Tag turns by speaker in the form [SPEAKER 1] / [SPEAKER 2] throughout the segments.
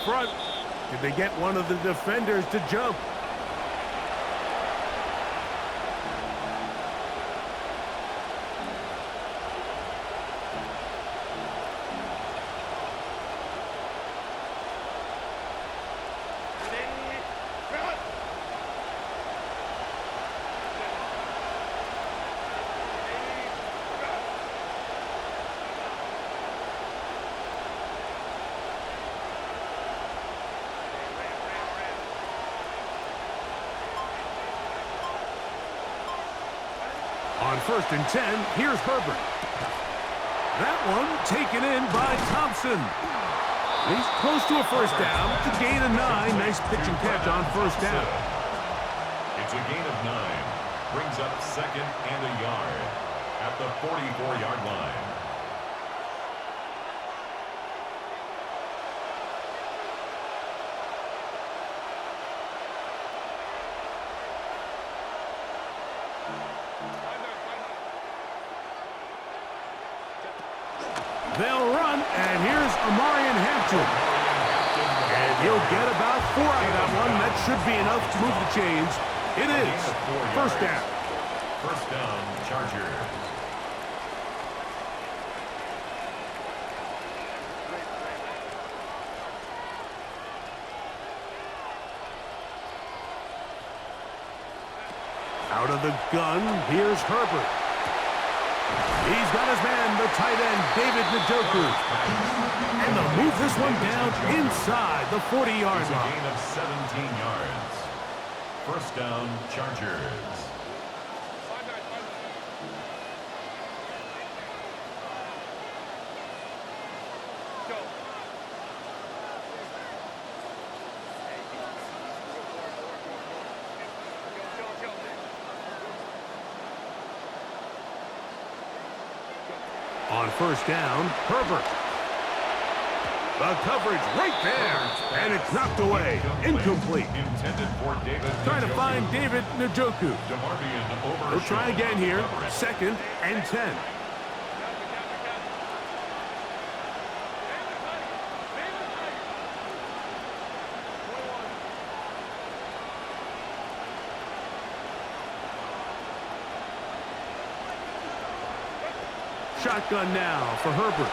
[SPEAKER 1] front. Did they get one of the defenders to jump? On 1st and 10, here's Herbert. That one taken in by Thompson. He's close to a first down to gain a 9. Nice pitch and catch on first down.
[SPEAKER 2] It's a gain of 9. Brings up 2nd and a yard at the 44-yard line.
[SPEAKER 1] They'll run, and here's Amarian Hampton. And he'll get about 4 out of that one. That should be enough to move the chains. It is. First down.
[SPEAKER 2] First down, Chargers.
[SPEAKER 1] Out of the gun, here's Herbert. He's got his man, the tight end, David Njoku. And they'll move this one down inside the 40-yard
[SPEAKER 2] It's a
[SPEAKER 1] line.
[SPEAKER 2] gain of 17 yards. First down, Chargers.
[SPEAKER 1] On first down, Herbert. The coverage right there, and it's knocked away. Incomplete.
[SPEAKER 2] Intended for David
[SPEAKER 1] Trying to
[SPEAKER 2] Njoku.
[SPEAKER 1] find David Njoku.
[SPEAKER 2] DeMarvion over.
[SPEAKER 1] We'll try again here. 2nd and 10. Shotgun now for Herbert.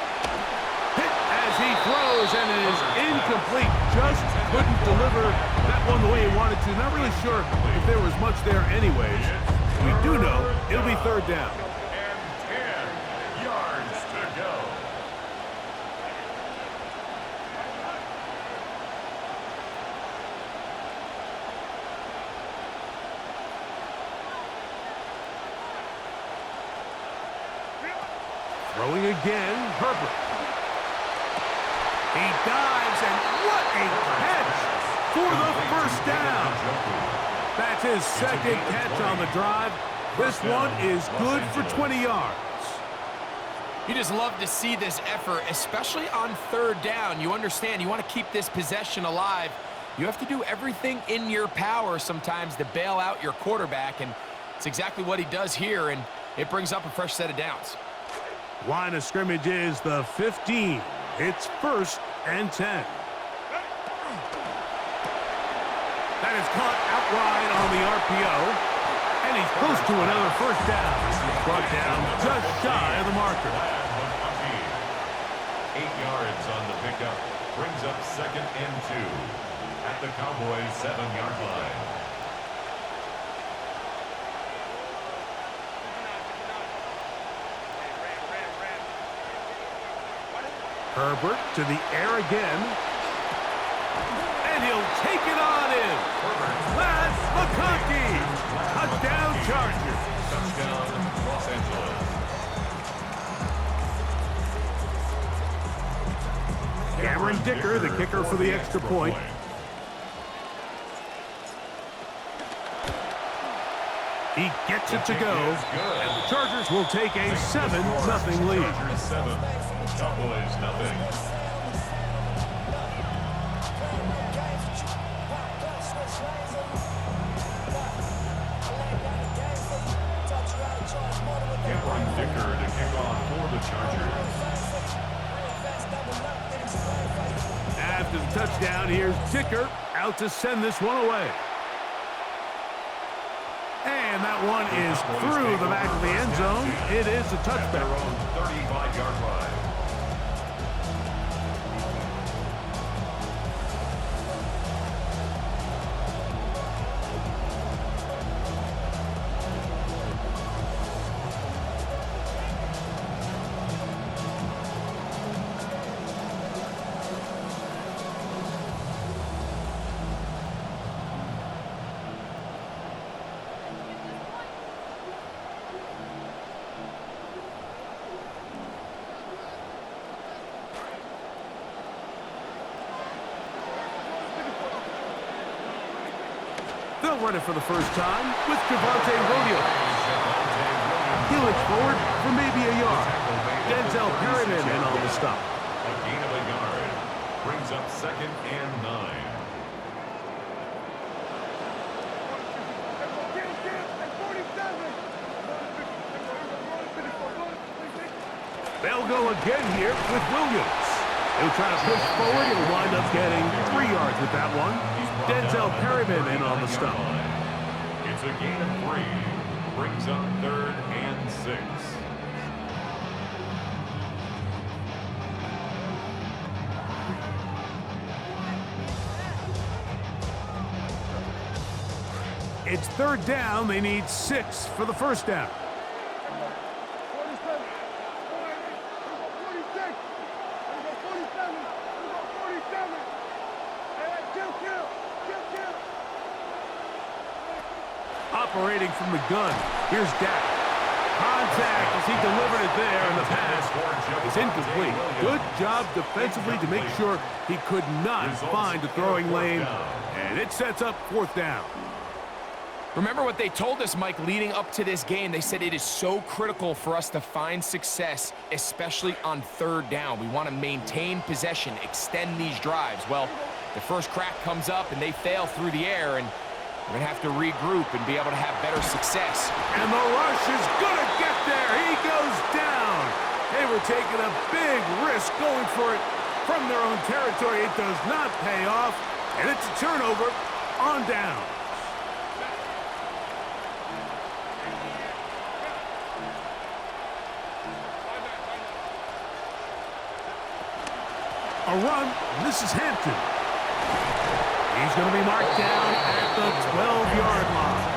[SPEAKER 1] Hit as he throws, and it is incomplete. Just couldn't deliver that one the way he wanted to. Not really sure if there was much there anyways. We do know it'll be 3rd down.
[SPEAKER 2] And 10 yards to go.
[SPEAKER 1] Throwing again, Herbert. He dives, and what a catch for the first down. That's his 2nd catch on the drive. This one is good for 20 yards.
[SPEAKER 3] You just love to see this effort, especially on 3rd down. You understand, you want to keep this possession alive. You have to do everything in your power sometimes to bail out your quarterback, and it's exactly what he does here, and it brings up a fresh set of downs.
[SPEAKER 1] Line of scrimmage is the 15. It's 1st and 10. That is caught outright on the RPO. And he's close to another first down. Brought down just shy of the marker.
[SPEAKER 2] 8 yards on the pickup. Brings up 2nd and 2 at the Cowboys' 7-yard line.
[SPEAKER 1] Herbert to the air again. And he'll take it on in. That's McConkey. Touchdown Chargers.
[SPEAKER 2] Touchdown, Los Angeles.
[SPEAKER 1] Cameron Dicker, the kicker for the extra point. He gets it to go. And the Chargers will take a 7-0 lead.
[SPEAKER 2] Chargers 7, Cowboys nothing. Cameron Dicker to kick off for the Chargers.
[SPEAKER 1] After the touchdown touchdown. Here's Dicker out to send this one away. And that one is through the back of the end zone. It is a touchback.
[SPEAKER 2] 35-yard line.
[SPEAKER 1] They'll run it for the first time with Javonte Williams. He looks forward for maybe a yard. Denzel Perryman in on the stop.
[SPEAKER 2] A gain of a yard. Brings up 2nd and 9.
[SPEAKER 1] They'll go again here with Williams. He'll try to push forward. He'll wind up getting 3 yards with that one. Denzel Perryman in on the stop.
[SPEAKER 2] It's a gain of 3. Brings up 3rd and 6.
[SPEAKER 1] It's 3rd down. They need 6 for the first down. Operating from the gun. Here's Dak. Contact as he delivered it there, and the pass is incomplete. Good job defensively to make sure he could not find a throwing lane, and it sets up 4th down.
[SPEAKER 3] Remember what they told us, Mike, leading up to this game. They said it is so critical for us to find success, especially on 3rd down. We want to maintain possession, extend these drives. Well, the first crack comes up, and they fail through the air, and we're going to have to regroup and be able to have better success.
[SPEAKER 1] And the rush is going to get there. He goes down. They were taking a big risk going for it from their own territory. It does not pay off, and it's a turnover on down. A run, and this is Hampton. He's going to be marked down at the 12-yard line.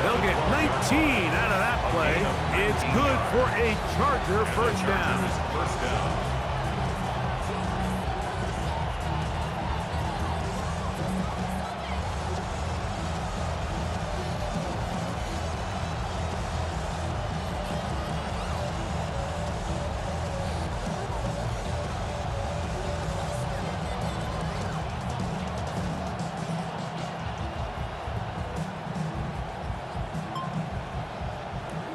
[SPEAKER 1] They'll get 19 out of that play. It's good for a Charger first down.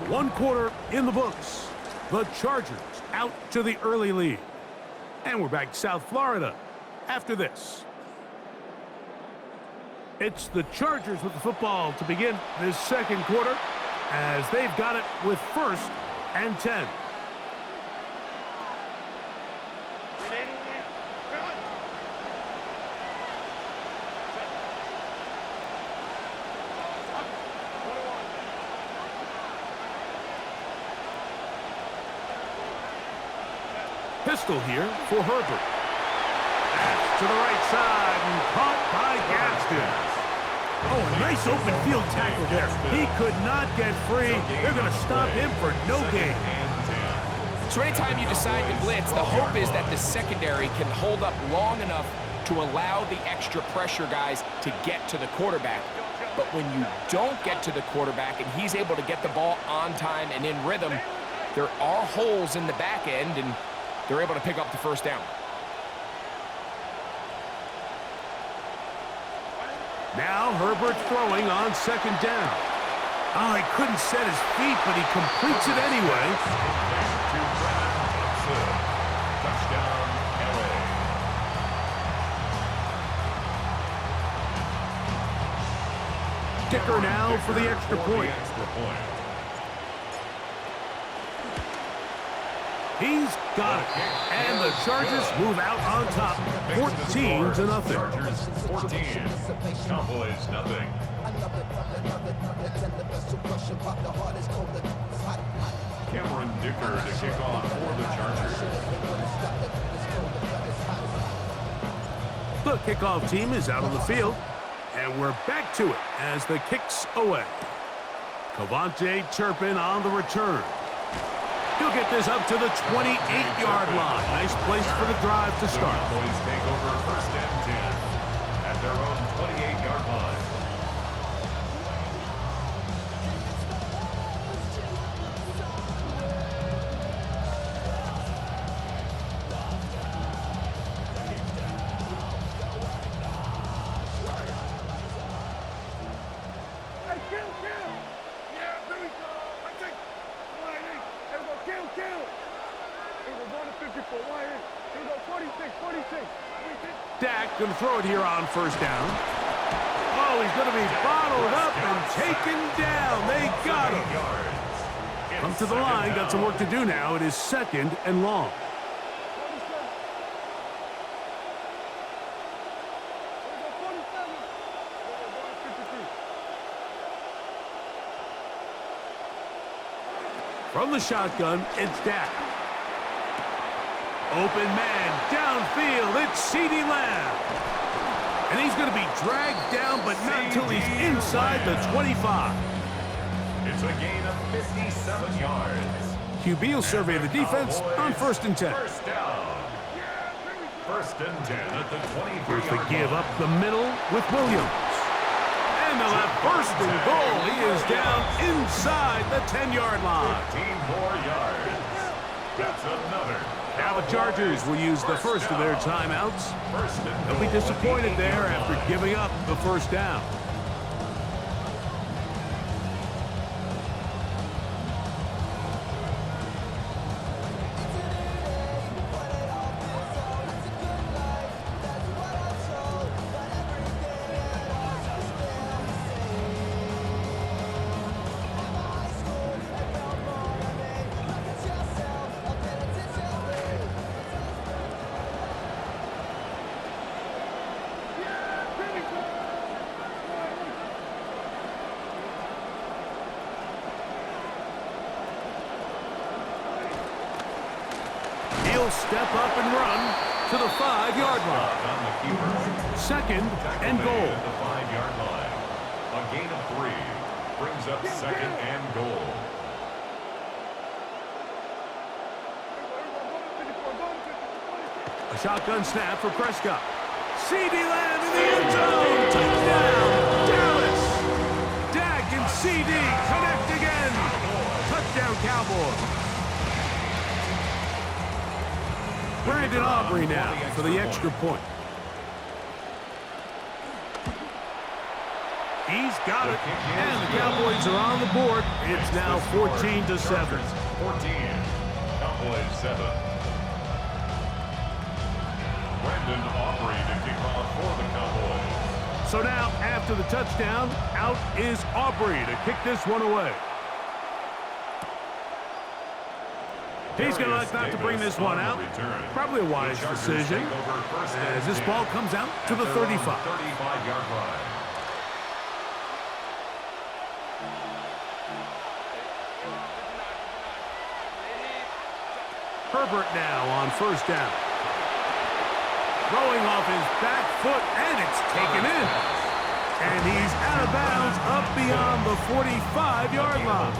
[SPEAKER 1] One quarter in the books. The Chargers out to the early lead. And we're back to South Florida after this. It's the Chargers with the football to begin this second quarter as they've got it with 1st and 10. Pistol here for Herbert. That's to the right side and caught by Gaston. Oh, a nice open field tackle there. He could not get free. They're going to stop him for no gain.
[SPEAKER 3] So anytime you decide to blitz, the hope is that the secondary can hold up long enough to allow the extra pressure guys to get to the quarterback. But when you don't get to the quarterback and he's able to get the ball on time and in rhythm, there are holes in the back end, and they're able to pick up the first down.
[SPEAKER 1] Now Herbert's throwing on 2nd down. Oh, he couldn't set his feet, but he completes it anyway.
[SPEAKER 2] Touchdown, LA.
[SPEAKER 1] Dicker now for the extra point. He's got it. And the Chargers move out on top, 14-0.
[SPEAKER 2] Chargers 14, Cowboys nothing. Cameron Dicker to kick off for the Chargers.
[SPEAKER 1] The kickoff team is out on the field, and we're back to it as the kick's away. Cavante Turpin on the return. He'll get this up to the 28-yard line. Nice place for the drive to start.
[SPEAKER 2] The Cowboys take over 1st and 10 at their own 28-yard line.
[SPEAKER 1] Dak going to throw it here on 1st down. Oh, he's going to be bottled up and taken down. They got him. Come to the line. Got some work to do now. It is 2nd and long. From the shotgun, it's Dak. Open man, downfield, it's CeeDee Lamb. And he's going to be dragged down, but not until he's inside the 25.
[SPEAKER 2] It's a gain of 57 yards.
[SPEAKER 1] QB will survey the defense on 1st and 10.
[SPEAKER 2] First down. 1st and 10 at the 23.
[SPEAKER 1] Here's the give up the middle with Williams. And they'll have 1st and goal. He is down inside the 10-yard line.
[SPEAKER 2] 15 more yards. That's another.
[SPEAKER 1] Now the Chargers will use the first of their timeouts. They'll be disappointed there after giving up the 1st down. He'll step up and run to the 5-yard line. 2nd and goal.
[SPEAKER 2] At the 5-yard line. A gain of 3 brings up 2nd and goal.
[SPEAKER 1] A shotgun snap for Prescott. CeeDee Lamb in the end zone. Touchdown, Dallas. Dak and CD connect again. Touchdown, Cowboys. Brandon Aubrey now for the extra point. He's got it, and the Cowboys are on the board. It's now 14-7.
[SPEAKER 2] 14, Cowboys 7. Brandon Aubrey to kick off for the Cowboys.
[SPEAKER 1] So now, after the touchdown, out is Aubrey to kick this one away. He's going to elect not to bring this one out. Probably a wise decision as this ball comes out to the 35.
[SPEAKER 2] 35-yard line.
[SPEAKER 1] Herbert now on 1st down. Throwing off his back foot, and it's taken in. And he's out of bounds up beyond the 45-yard line.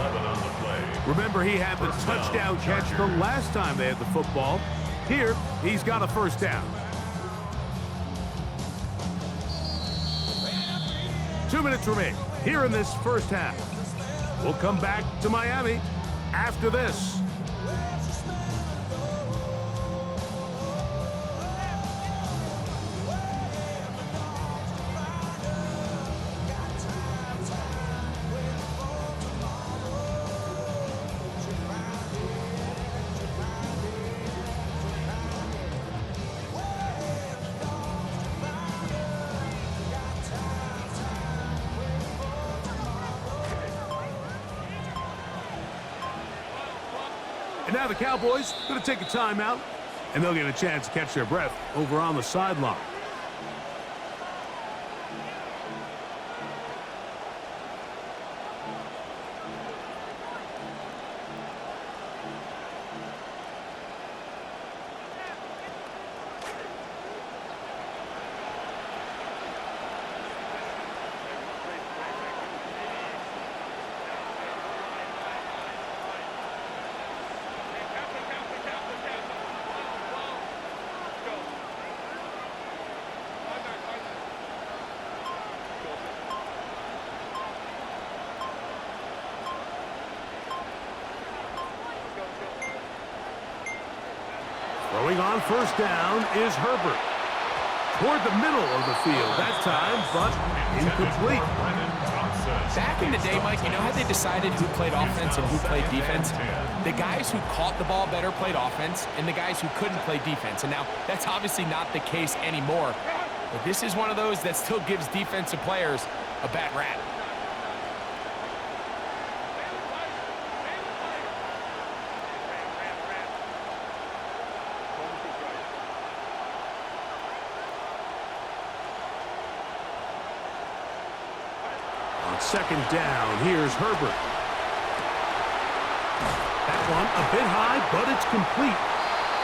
[SPEAKER 1] Remember, he had the touchdown catch the last time they had the football. Here, he's got a 1st down. 2 minutes remain here in this 1st half. We'll come back to Miami after this. And now the Cowboys going to take a timeout, and they'll get a chance to catch their breath over on the sideline. Throwing on first down is Herbert. Toward the middle of the field that time, but incomplete.
[SPEAKER 3] Back in the day, Mike, you know how they decided who played offense and who played defense? The guys who caught the ball better played offense, and the guys who couldn't play defense. And now, that's obviously not the case anymore. But this is one of those that still gives defensive players a bad rap.
[SPEAKER 1] Second down, here's Herbert. That one a bit high, but it's complete.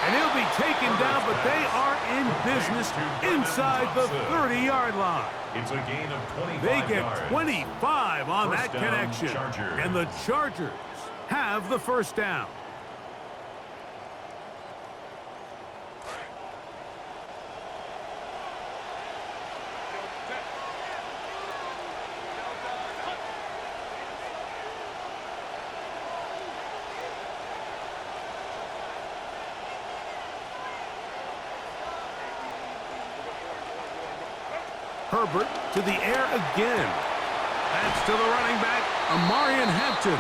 [SPEAKER 1] And he'll be taken down, but they are in business inside the 30-yard line.
[SPEAKER 2] It's a gain of 25
[SPEAKER 1] They get
[SPEAKER 2] yards.
[SPEAKER 1] 25 on
[SPEAKER 2] First
[SPEAKER 1] that
[SPEAKER 2] down,
[SPEAKER 1] connection.
[SPEAKER 2] Chargers.
[SPEAKER 1] And the Chargers have the first down. Herbert to the air again. That's to the running back, Amarian Hampton.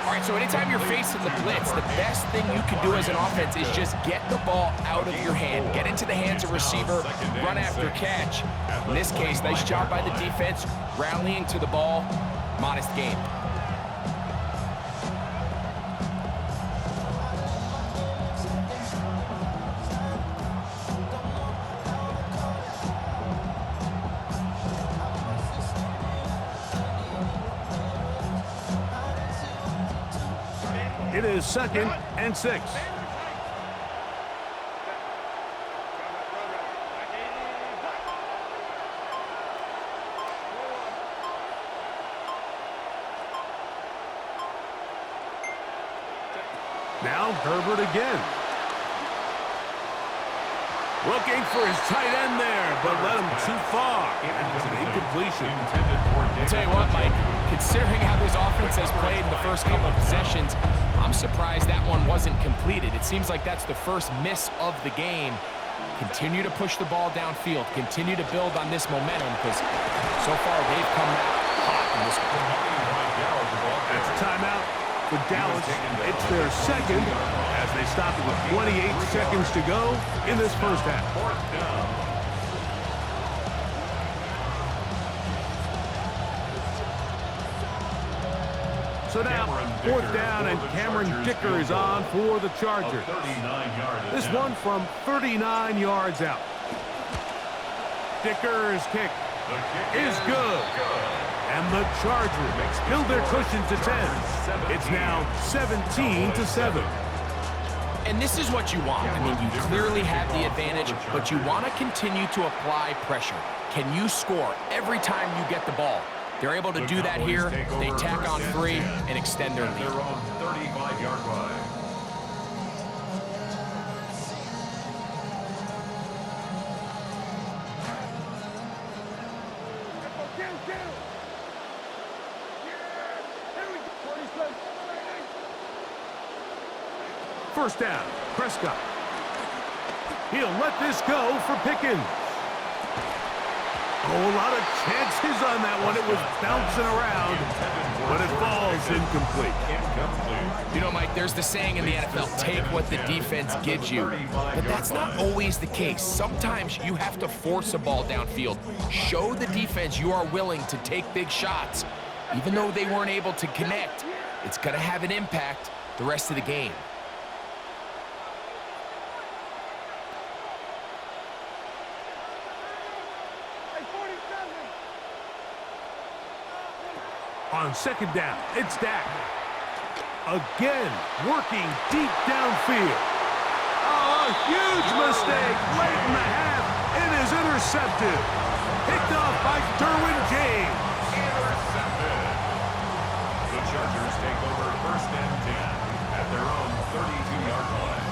[SPEAKER 3] All right, so anytime you're facing the blitz, the best thing you can do as an offense is just get the ball out of your hand, get into the hands of receiver, run after catch. In this case, nice job by the defense, rallying to the ball, modest gain.
[SPEAKER 1] It is 2nd and 6. Now Herbert again. Looking for his tight end there, but led him too far. That was an incompletion.
[SPEAKER 3] I'll tell you what, Mike, considering how this offense has played in the first couple of possessions, I'm surprised that one wasn't completed. It seems like that's the first miss of the game. Continue to push the ball downfield. Continue to build on this momentum because so far they've come out hot in this one.
[SPEAKER 1] That's a timeout for Dallas. It's their second as they stop it with 28 seconds to go in this first half. So now, fourth down, and Cameron Dicker is on for the Chargers. This one from 39 yards out. Dicker's kick is good. And the Chargers build their cushion to 10. It's now 17-7.
[SPEAKER 3] And this is what you want. I mean, you clearly have the advantage, but you want to continue to apply pressure. Can you score every time you get the ball? They're able to do that here. They tack on 3 and extend their lead.
[SPEAKER 2] Their own 35-yard line.
[SPEAKER 1] First down, Prescott. He'll let this go for Pickens. Oh, a lot of chances on that one. It was bouncing around, but it falls incomplete.
[SPEAKER 3] You know, Mike, there's the saying in the NFL, take what the defense gives you. But that's not always the case. Sometimes you have to force a ball downfield. Show the defense you are willing to take big shots. Even though they weren't able to connect, it's going to have an impact the rest of the game.
[SPEAKER 1] On second down, it's Dak. Again, working deep downfield. Oh, a huge mistake late in the half. It is intercepted. Picked off by Derwin James.
[SPEAKER 2] Intercepted. The Chargers take over first and 10 at their own 32-yard line.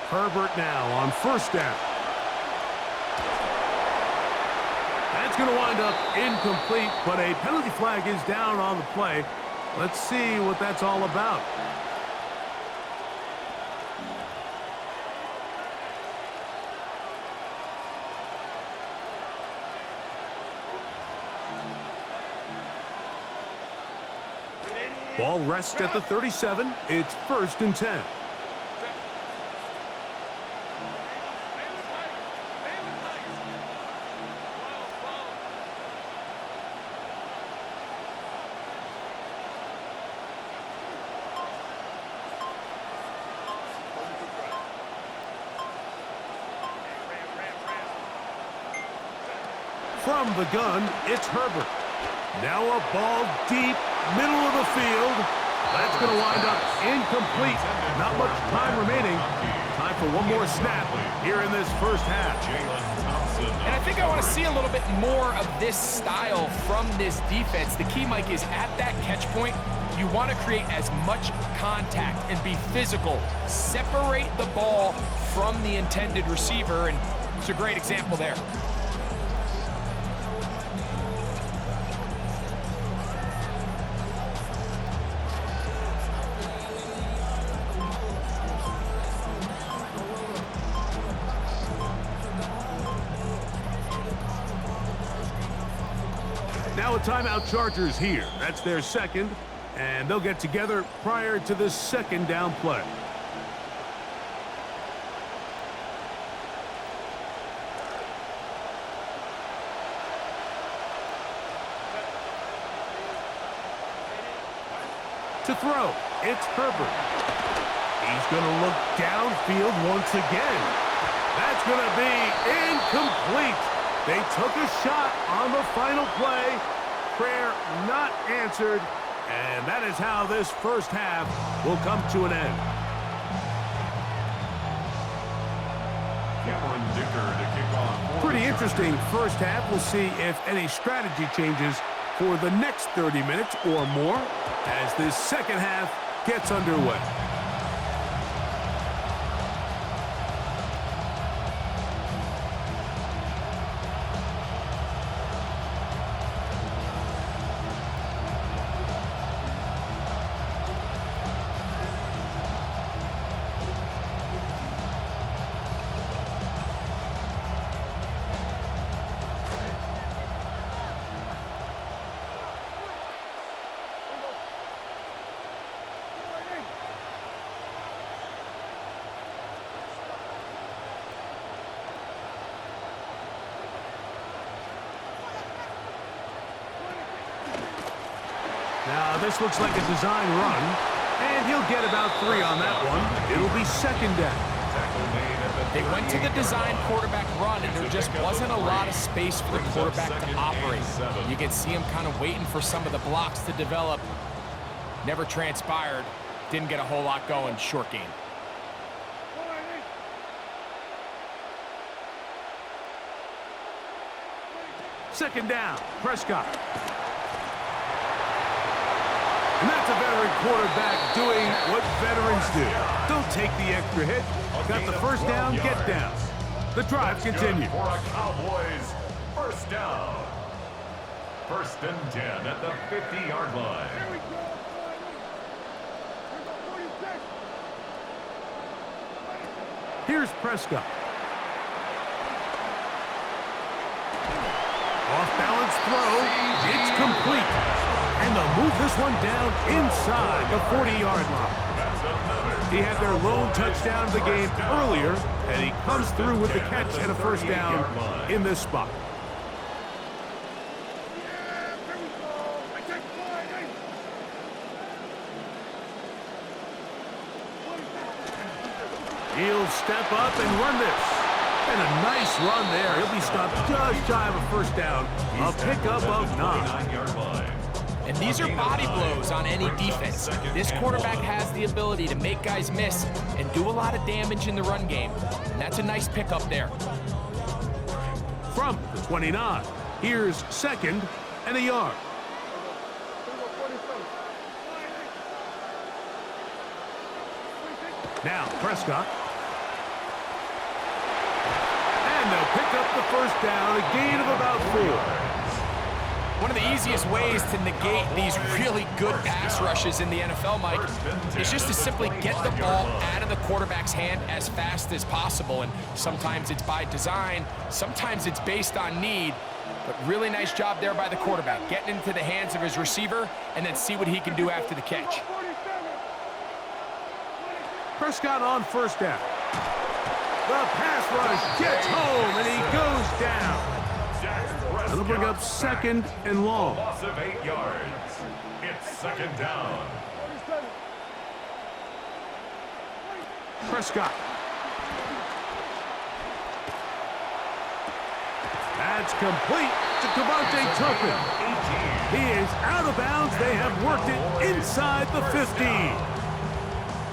[SPEAKER 1] Herbert now on first down. That's going to wind up incomplete, but a penalty flag is down on the play. Let's see what that's all about. Ball rests at the 37. It's first and 10. From the gun, it's Herbert. Now a ball deep, middle of the field. That's going to wind up incomplete. Not much time remaining. Time for one more snap here in this first half.
[SPEAKER 3] And I think I want to see a little bit more of this style from this defense. The key, Mike, is at that catch point, you want to create as much contact and be physical. Separate the ball from the intended receiver, and it's a great example there.
[SPEAKER 1] Now a timeout Chargers here. That's their second, and they'll get together prior to the second down play. To throw, it's Herbert. He's going to look downfield once again. That's going to be incomplete. They took a shot on the final play. Prayer not answered. And that is how this first half will come to an end. Pretty interesting first half. We'll see if any strategy changes for the next 30 minutes or more as this second half gets underway. Now, this looks like a design run, and he'll get about 3 on that one. It'll be second down.
[SPEAKER 3] They went to the design quarterback run, and there just wasn't a lot of space for the quarterback to operate. You can see him kind of waiting for some of the blocks to develop. Never transpired. Didn't get a whole lot going. Short game.
[SPEAKER 1] Second down, Prescott. And that's a veteran quarterback doing what veterans do. Don't take the extra hit. Got the first down, get down. The drive continues.
[SPEAKER 2] For a Cowboys first down. First and 10 at the 50-yard line.
[SPEAKER 1] Here's Prescott. Off-balance throw. It's complete. And they'll move this one down inside the 40-yard line. He had their lone touchdown of the game earlier, and he comes through with the catch and a first down in this spot. He'll step up and run this. And a nice run there. He'll be stopped just shy of a first down. A pickup of 9.
[SPEAKER 2] 9-yard line.
[SPEAKER 3] And these are body blows on any defense. This quarterback has the ability to make guys miss and do a lot of damage in the run game. And that's a nice pickup there.
[SPEAKER 1] From the 29, here's 2nd and a yard. Now Prescott. And they'll pick up the first down, a gain of about 4.
[SPEAKER 3] One of the easiest ways to negate these really good pass rushes in the NFL, Mike, is just to simply get the ball out of the quarterback's hand as fast as possible. And sometimes it's by design, sometimes it's based on need. But really nice job there by the quarterback, getting into the hands of his receiver and then see what he can do after the catch.
[SPEAKER 1] Prescott on first down. The pass rush gets home, and he goes down. That'll bring up 2nd and long.
[SPEAKER 2] Loss of 8 yards. It's 2nd down.
[SPEAKER 1] Prescott. That's complete to Devontae Turpin. He is out of bounds. They have worked it inside the 15.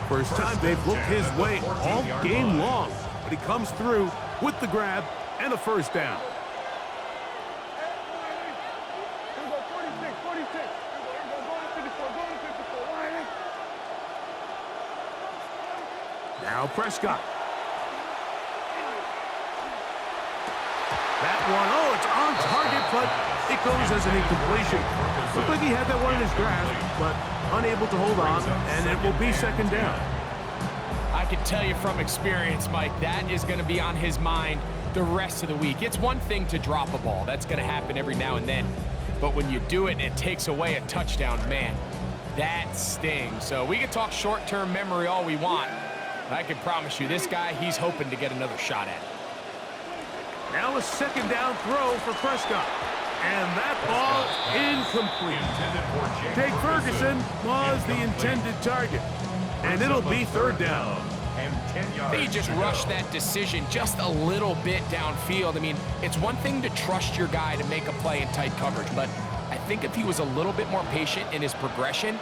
[SPEAKER 1] First time they've looked his way all game long, but he comes through with the grab and a first down. Now Prescott. That one, oh, it's on target, but it goes as an incompletion. Looked like he had that one in his grasp, but unable to hold on, and it will be 2nd down.
[SPEAKER 3] I can tell you from experience, Mike, that is going to be on his mind the rest of the week. It's one thing to drop a ball. That's going to happen every now and then. But when you do it and it takes away a touchdown, man, that stings. So we can talk short-term memory all we want. I can promise you, this guy, he's hoping to get another shot at it.
[SPEAKER 1] Now a 2nd down throw for Prescott. And that ball incomplete. Jake Ferguson was the intended target. And it'll be 3rd down.
[SPEAKER 3] He just rushed that decision just a little bit downfield. I mean, it's one thing to trust your guy to make a play in tight coverage, but I think if he was a little bit more patient in his progression,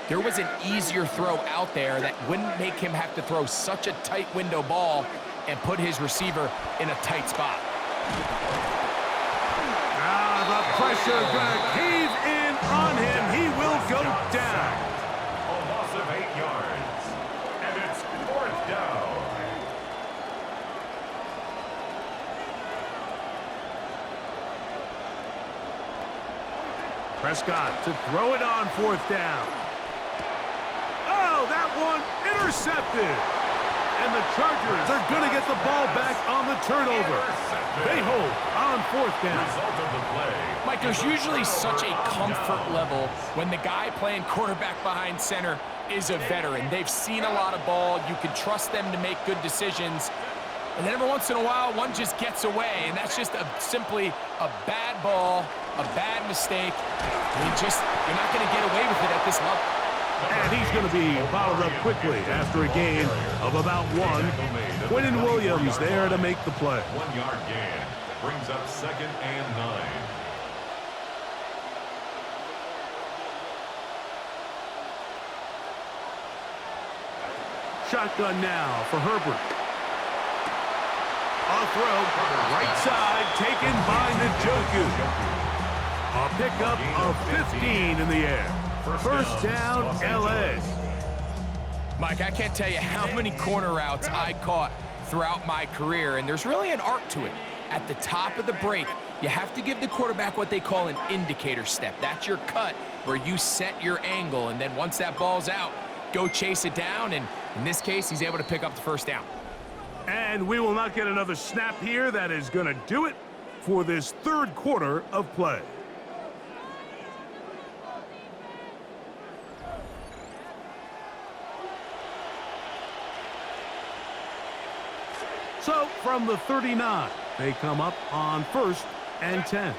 [SPEAKER 3] there was an easier throw out there that wouldn't make him have to throw such a tight window ball and put his receiver in a tight spot.
[SPEAKER 1] The pressure gonna cave in on him. He will go down.
[SPEAKER 2] A loss of 8 yards. And it's 4th down.
[SPEAKER 1] Prescott to throw it on 4th down. Oh, that one intercepted. And the Chargers are going to get the ball back on the turnover. They hold on 4th down.
[SPEAKER 2] Result of the play.
[SPEAKER 3] Mike, there's usually such a comfort level when the guy playing quarterback behind center is a veteran. They've seen a lot of ball. You can trust them to make good decisions. And then every once in a while, one just gets away. And that's just simply a bad ball, a bad mistake. You're not going to get away with it at this level.
[SPEAKER 1] And he's going to be bottled up quickly after a gain of about 1. Quinnen Williams there to make the play.
[SPEAKER 2] 1-yard gain. Brings up 2nd and 9.
[SPEAKER 1] Shotgun now for Herbert. A throw, right side, taken by Njoku. A pickup of 15 in the air. First down, L.A.
[SPEAKER 3] Mike, I can't tell you how many corner routes I caught throughout my career, and there's really an art to it. At the top of the break, you have to give the quarterback what they call an indicator step. That's your cut where you set your angle, and then once that ball's out, go chase it down, and in this case, he's able to pick up the first down.
[SPEAKER 1] And we will not get another snap here. That is going to do it for this 3rd quarter of play. So from the 39, they come up on 1st and 10.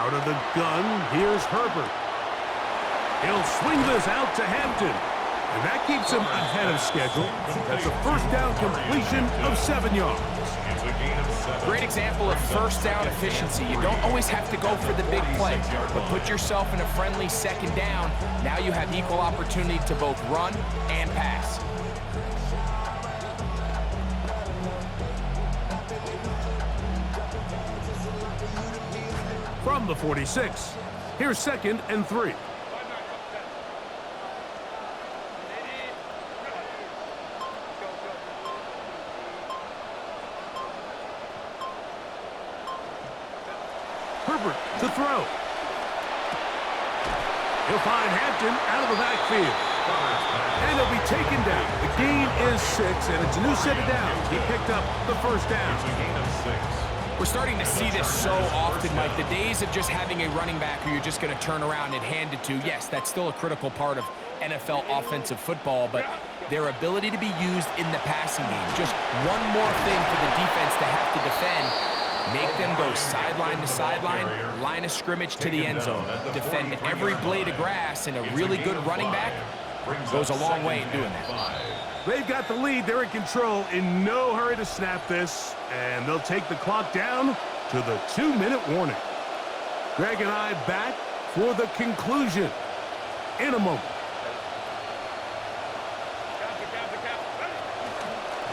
[SPEAKER 1] Out of the gun, here's Herbert. He'll swing this out to Hampton. And that keeps him ahead of schedule. That's a first down completion of 7 yards.
[SPEAKER 2] It's a gain of 7.
[SPEAKER 3] Great example of first down efficiency. You don't always have to go for the big play, but put yourself in a friendly second down. Now you have equal opportunity to both run and pass.
[SPEAKER 1] From the 46, here's 2nd and 3. Herbert to throw. He'll find Hampton out of the backfield. And he'll be taken down. The gain is 6, and it's a new set of downs. He picked up the first down.
[SPEAKER 2] It's a gain of 6.
[SPEAKER 3] We're starting to see this so often, Mike. The days of just having a running back who you're just going to turn around and hand it to, yes, that's still a critical part of NFL offensive football, but their ability to be used in the passing game, just one more thing for the defense to have to defend. Make them go sideline to sideline, line of scrimmage to the end zone. Defend every blade of grass, and a really good running back goes a long way in doing that.
[SPEAKER 1] They've got the lead. They're in control. In no hurry to snap this. And they'll take the clock down to the 2-minute warning. Greg and I back for the conclusion in a moment.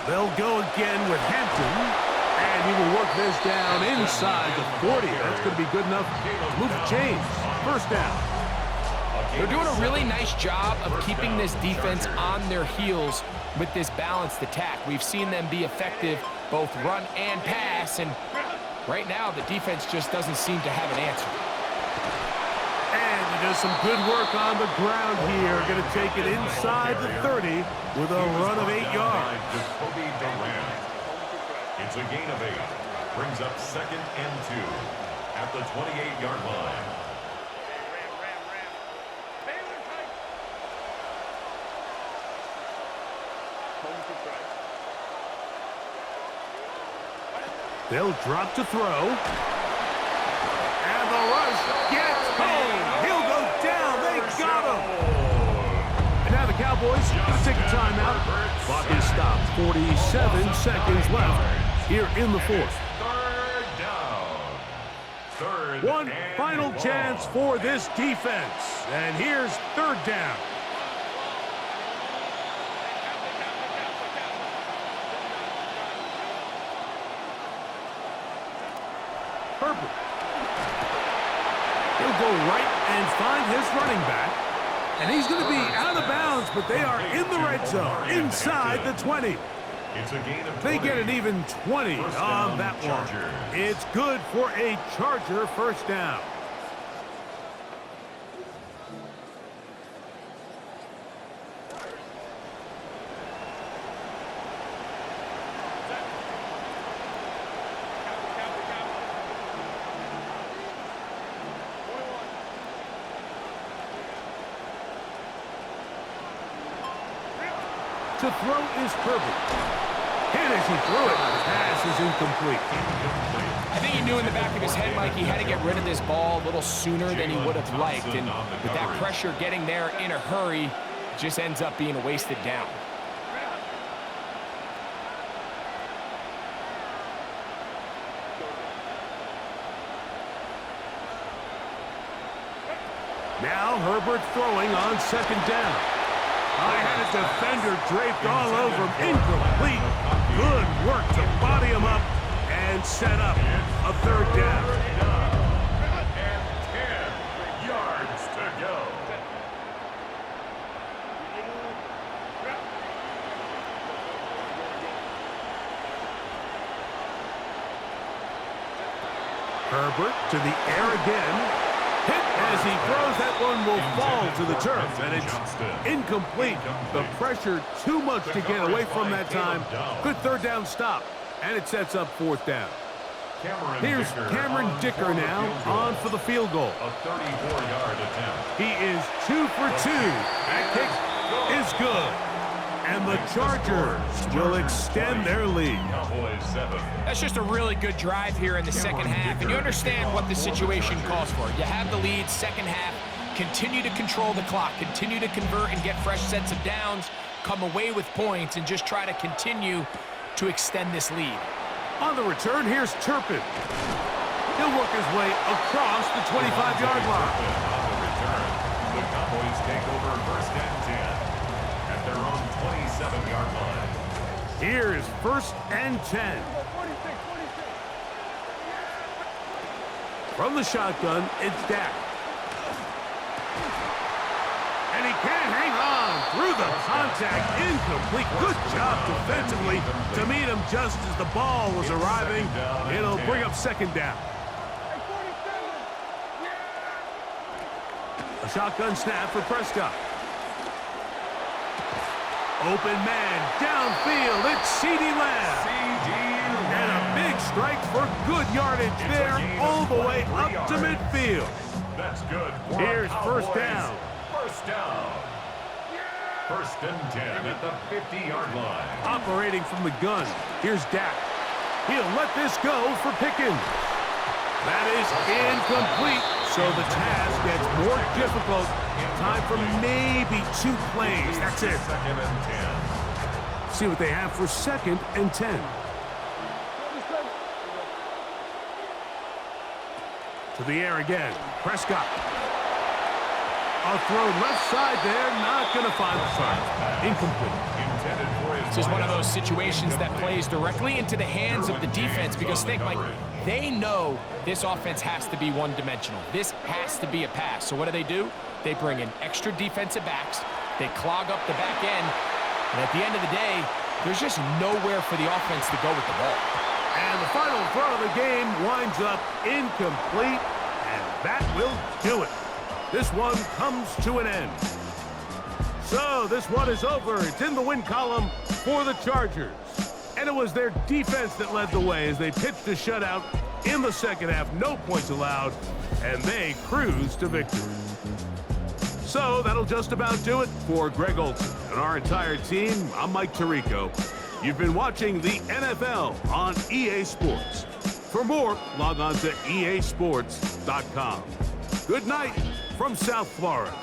[SPEAKER 1] They'll go again with Hampton. And he will work this down inside the 40. That's going to be good enough to move the chains. First down.
[SPEAKER 3] They're doing a really nice job of keeping this defense on their heels with this balanced attack. We've seen them be effective both run and pass, and right now the defense just doesn't seem to have an answer.
[SPEAKER 1] And he does some good work on the ground here. Going to take it inside the 30 with a run of 8 yards.
[SPEAKER 2] It's a gain of 8. Brings up 2nd and 2 at the 28-yard line.
[SPEAKER 1] They'll drop to throw. And the rush gets home. He'll go down. They got him. And now the Cowboys going to take a timeout. Clock is stopped. 47 seconds left here in the 4th. One final chance for this defense. And here's 3rd down. Herbert. He'll go right and find his running back. And he's going to be out of bounds, but they are in the red zone, inside the 20.
[SPEAKER 2] It's a gain of 20.
[SPEAKER 1] They get an even 20 on that one. It's good for a Charger first down. To throw is Herbert. Hit as he threw it. The pass is incomplete.
[SPEAKER 3] I think he knew in the back of his head, Mike, he had to get rid of this ball a little sooner than he would have liked. And with that pressure getting there in a hurry, it just ends up being a wasted down.
[SPEAKER 1] Now Herbert throwing on 2nd down. I had a defender draped all over him. Incomplete. Good work to body him up and set up a 3rd down.
[SPEAKER 2] And 10 yards to go.
[SPEAKER 1] Herbert to the air again. Hit as he throws. That one will fall to the turf, and it's incomplete. The pressure too much to get away from that time. Good 3rd down stop, and it sets up 4th down. Here's Cameron Dicker now on for the field goal.
[SPEAKER 2] A 34-yard attempt.
[SPEAKER 1] He is 2 for 2. That kick is good. And And the Chargers will extend their lead.
[SPEAKER 2] Cowboys 7.
[SPEAKER 3] That's just a really good drive here in the second half, and you understand what the situation calls for. You have the lead, second half, continue to control the clock, continue to convert and get fresh sets of downs, come away with points, and just try to continue to extend this lead.
[SPEAKER 1] On the return, here's Turpin. He'll work his way across the 25-yard line.
[SPEAKER 2] On the return, the Cowboys take over first and 10 at their own 27-yard line.
[SPEAKER 1] Here's first and 10. From the shotgun, it's Dak. And he can't hang on through the contact. Incomplete. Good job defensively to meet him just as the ball was arriving. It'll bring up second down. A shotgun snap for Prescott. Open man downfield. It's CeeDee Lamb. And a big strike for good yardage there all the way up to midfield.
[SPEAKER 2] That's good.
[SPEAKER 1] Here's first down.
[SPEAKER 2] First down. First and 10 at the 50-yard line.
[SPEAKER 1] Operating from the gun. Here's Dak. He'll let this go for Pickens. That is incomplete. So the task gets more difficult. Time for maybe 2 plays. That's it.
[SPEAKER 2] Second and 10.
[SPEAKER 1] See what they have for second and 10. To the air again. Prescott. A throw left side there. Not going to find the target. Incomplete.
[SPEAKER 3] This is one of those situations that plays directly into the hands of the defense because think, Mike, they know this offense has to be one-dimensional. This has to be a pass. So what do? They bring in extra defensive backs. They clog up the back end. And at the end of the day, there's just nowhere for the offense to go with the ball.
[SPEAKER 1] And the final throw of the game winds up incomplete. And that will do it. This one comes to an end. So this one is over. It's in the win column for the Chargers. And it was their defense that led the way as they pitched a shutout in the second half. No points allowed, and they cruised to victory. So that'll just about do it for Greg Olson and our entire team. I'm Mike Tirico. You've been watching the NFL on EA Sports. For more, log on to easports.com. Good night from South Florida.